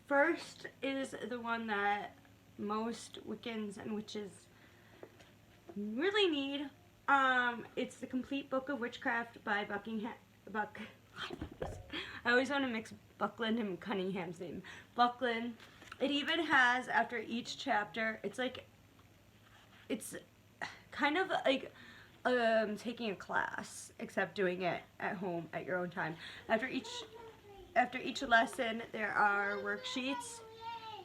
first is the one that most Wiccans and witches really need. It's the Complete Book of Witchcraft by I always want to mix Buckland and Cunningham's name. Buckland. It even has, after each chapter, it's kind of like taking a class, except doing it at home at your own time. After each lesson, there are worksheets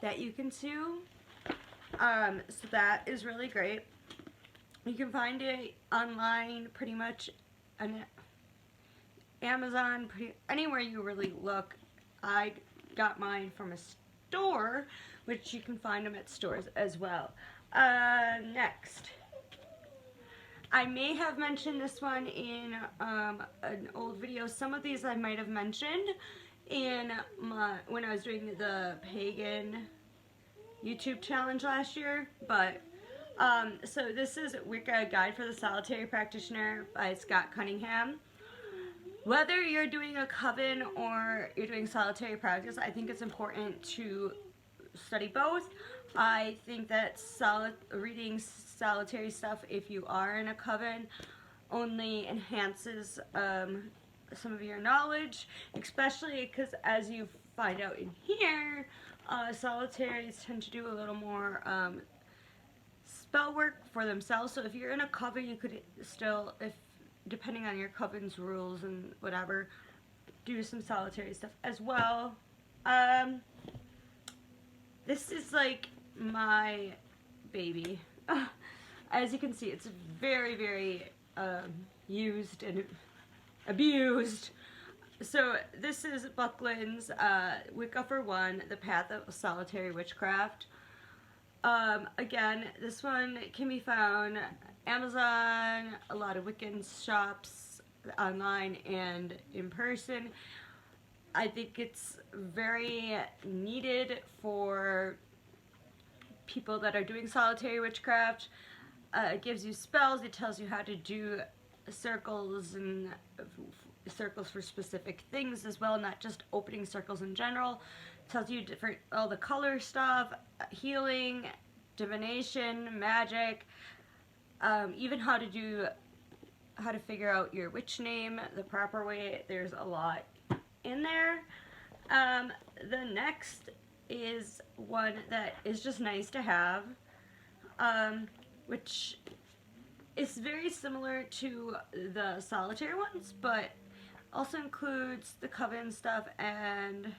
that you can do. So that is really great. You can find it online pretty much on Amazon, anywhere you really look. I got mine from a store, which you can find them at stores as well. Next, I may have mentioned this one in an old video. Some of these I might have mentioned in when I was doing the pagan YouTube challenge last year, but so this is Wicca Guide for the Solitary Practitioner by Scott Cunningham. Whether you're doing a coven or you're doing solitary practice, I think it's important to study both. I think that reading solitary stuff, if you are in a coven, only enhances some of your knowledge, especially because, as you find out in here, solitaries tend to do a little more spell work for themselves. So if you're in a coven, you could still, depending on your coven's rules and whatever, do some solitary stuff as well. This is like my baby. As you can see, it's very, very used and abused. So this is Buckland's Wicca for One, The Path of Solitary Witchcraft. Again, this one can be found Amazon, a lot of Wiccan shops, online and in person. I think it's very needed for people that are doing solitary witchcraft. It gives you spells, it tells you how to do circles and circles for specific things as well, not just opening circles in general. It tells you all the color stuff, healing, divination, magic, even how to figure out your witch name the proper way. There's a lot in there. The next is one that is just nice to have, which is very similar to the solitary ones, but also includes the coven stuff and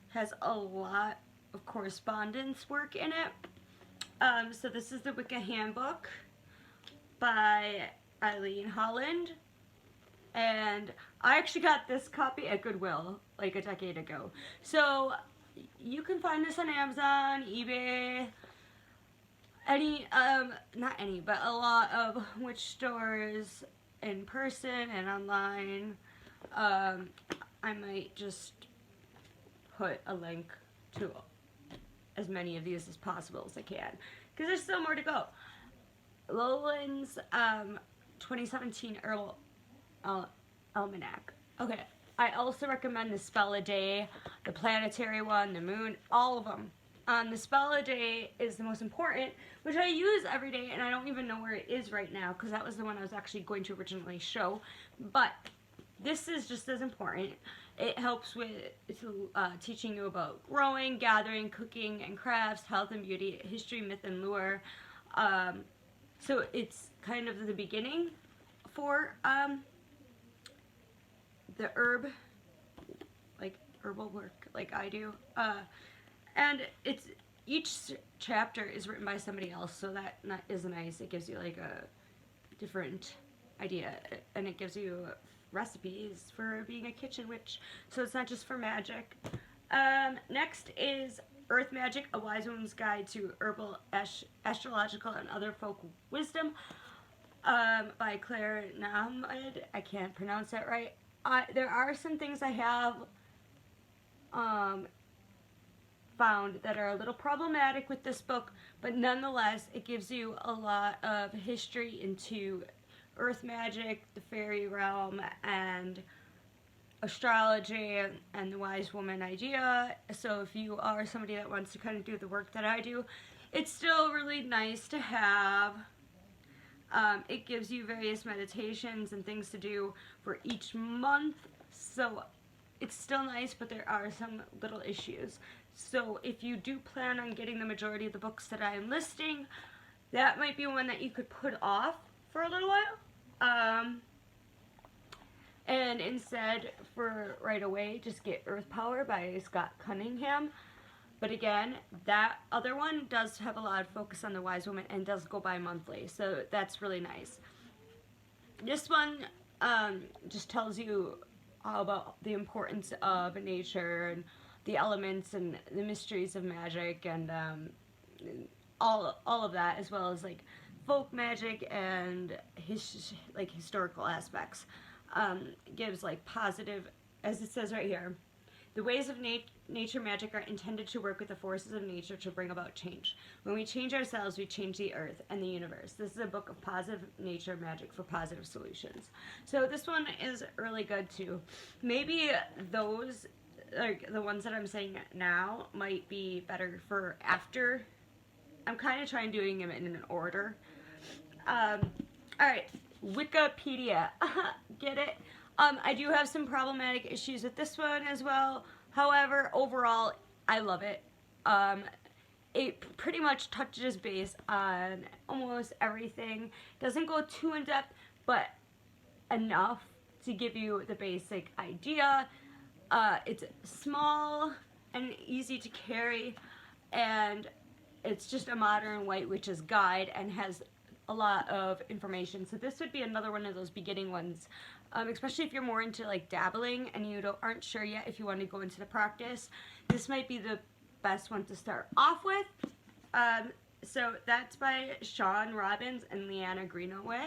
has a lot of correspondence work in it. So this is the Wicca Handbook by Eileen Holland, and I actually got this copy at Goodwill like a decade ago. So you can find this on Amazon, eBay, not any, but a lot of witch stores in person and online. I might just put a link to as many of these as possible as I can, because there's still more to go. Lowland's 2017 Herbal Almanac. Okay, I also recommend the Spell a Day, the Planetary one, the Moon, all of them. The Spell a Day is the most important, which I use every day, and I don't even know where it is right now, because that was the one I was actually going to originally show. But this is just as important. It helps with teaching you about growing, gathering, cooking, and crafts, health and beauty, history, myth, and lore. So it's kind of the beginning for the herbal work like I do. And each chapter is written by somebody else, so that is nice. It gives you like a different idea, and it gives you recipes for being a kitchen witch, so it's not just for magic. Next is Earth Magic, A Wise Woman's Guide to Herbal, Astrological, and Other Folk Wisdom, by Claire Nahmed. I can't pronounce that right. There are some things I have found that are a little problematic with this book, but nonetheless, it gives you a lot of history into earth magic, the fairy realm, and astrology and the wise woman idea. So if you are somebody that wants to kind of do the work that I do, it's still really nice to have. It gives you various meditations and things to do for each month. So it's still nice, but there are some little issues. So if you do plan on getting the majority of the books that I am listing, that might be one that you could put off for a little while. And instead, for right away, just get Earth Power by Scott Cunningham. But again, that other one does have a lot of focus on the wise woman and does go by monthly. So that's really nice. This one just tells you all about the importance of nature and the elements and the mysteries of magic and all of that, as well as like folk magic and historical aspects. Gives like positive, as it says right here, the ways of nature magic are intended to work with the forces of nature to bring about change. When we change ourselves, we change the earth and the universe. This is a book of positive nature magic for positive solutions. So this one is really good too. Maybe those, like the ones that I'm saying now, might be better for after. I'm kind of trying doing them in an order. Alright, Wikipedia. Get it? I do have some problematic issues with this one as well. However, overall, I love it. It pretty much touches base on almost everything. Doesn't go too in depth, but enough to give you the basic idea. It's small and easy to carry, and it's just a modern white witch's guide and has a lot of information. So this would be another one of those beginning ones, especially if you're more into like dabbling and you aren't sure yet if you want to go into the practice. This might be the best one to start off with. So that's by Sean Robbins and Leanna Greenaway.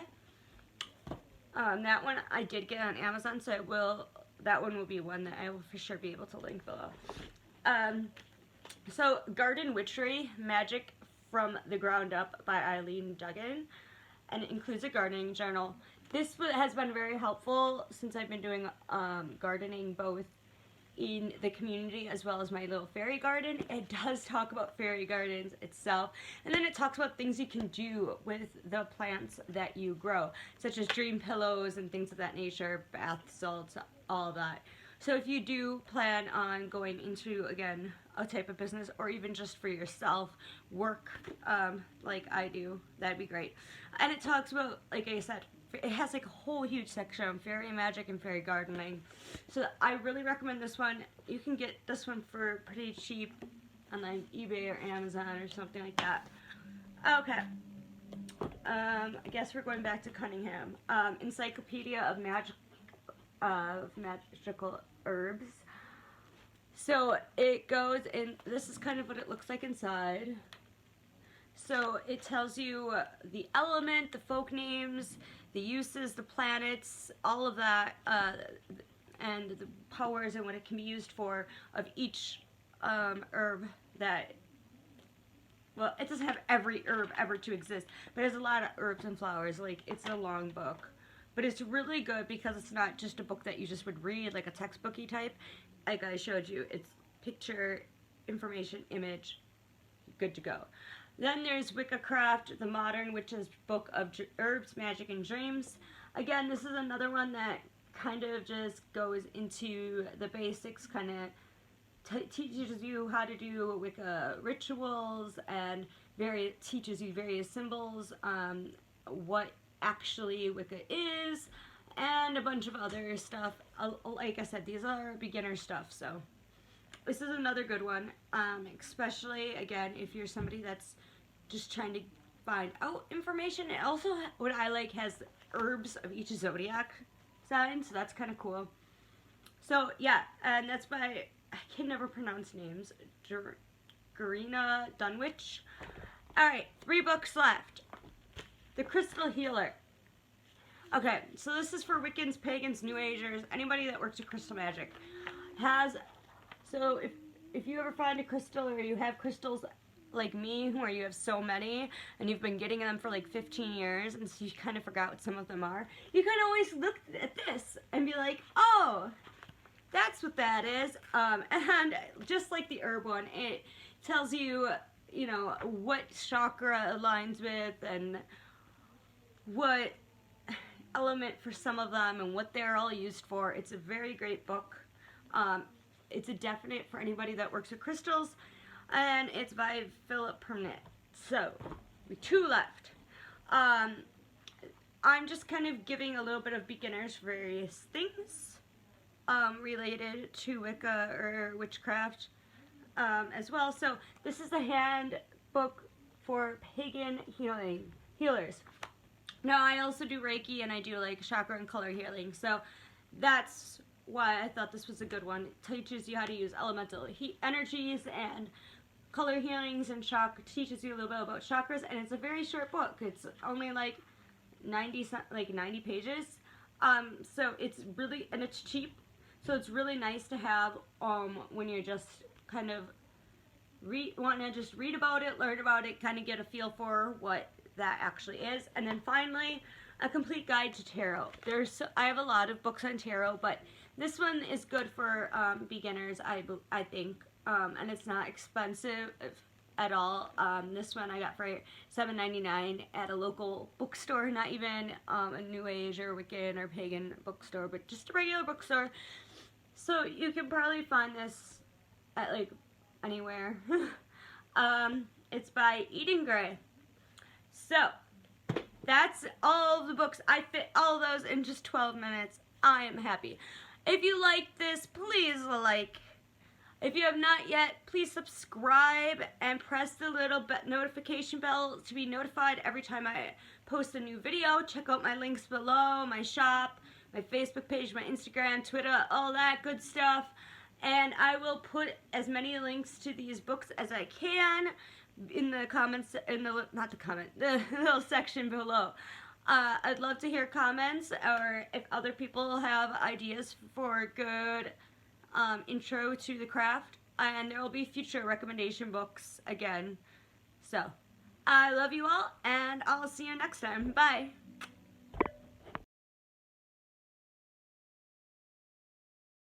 That one I did get on Amazon, so that one will be one that I will for sure be able to link below. So Garden Witchery, Magic from the Ground Up by Eileen Duggan, and it includes a gardening journal. This has been very helpful since I've been doing gardening both in the community as well as my little fairy garden. It does talk about fairy gardens itself, and then it talks about things you can do with the plants that you grow, such as dream pillows and things of that nature, bath salts, all of that. So if you do plan on going into, again, a type of business, or even just for yourself, work like I do, that'd be great. And it talks about, like I said, it has like a whole huge section on fairy magic and fairy gardening. So I really recommend this one. You can get this one for pretty cheap on like eBay or Amazon or something like that. Okay. I guess we're going back to Cunningham. Encyclopedia of Magical Herbs. So it goes in, this is kind of what it looks like inside. So it tells you the element, the folk names, the uses, the planets, all of that, and the powers and what it can be used for of each herb that, well, it doesn't have every herb ever to exist, but there's a lot of herbs and flowers. Like, it's a long book. But it's really good because it's not just a book that you just would read, like a textbooky type. Like I showed you, it's picture, information, image, good to go. Then there's Wiccacraft, the Modern Witch's Book of Herbs, Magic, and Dreams. Again, this is another one that kind of just goes into the basics, kind of teaches you how to do Wicca rituals, and teaches you various symbols, what actually Wicca is, and a bunch of other stuff. Like I said, these are beginner stuff, so this is another good one, especially, again, if you're somebody that's just trying to find out information. It also, what I like, has herbs of each zodiac sign, so that's kind of cool. So, yeah, and that's by, I can never pronounce names, Garina Dunwich. Alright, 3 books left. The Crystal Healer. Okay, so this is for Wiccans, Pagans, New Agers, anybody that works with crystal magic. So if you ever find a crystal, or you have crystals like me, where you have so many, and you've been getting them for like 15 years, and so you kind of forgot what some of them are, you can always look at this and be like, oh, that's what that is. And just like the herb one, it tells you, you know, what chakra aligns with and what element for some of them and what they're all used for. It's a very great book. It's a definite for anybody that works with crystals, and it's by Philip Pernet. So, we 2 left. I'm just kind of giving a little bit of beginners various things related to Wicca or witchcraft as well. So, this is a handbook for pagan healers. Now, I also do Reiki, and I do like chakra and color healing, so that's why I thought this was a good one. It teaches you how to use elemental energies and color healings, and teaches you a little bit about chakras, and it's a very short book. It's only like 90 pages, so it's really, and it's cheap, so it's really nice to have when you're just kind of wanting to just read about it, learn about it, kind of get a feel for what that actually is. And then finally, a complete guide to tarot. I have a lot of books on tarot, but this one is good for beginners, I think, and it's not expensive at all. This one I got for $7.99 at a local bookstore, not even a New Age or Wiccan or pagan bookstore, but just a regular bookstore. So you can probably find this at like anywhere. It's by Eden Gray. So, that's all of the books. I fit all those in just 12 minutes. I am happy. If you like this, please like. If you have not yet, please subscribe and press the little notification bell to be notified every time I post a new video. Check out my links below, my shop, my Facebook page, my Instagram, Twitter, all that good stuff. And I will put as many links to these books as I can in the comments, the little section below. I'd love to hear comments, or if other people have ideas for good intro to the craft, and there will be future recommendation books again. So, I love you all, and I'll see you next time. Bye!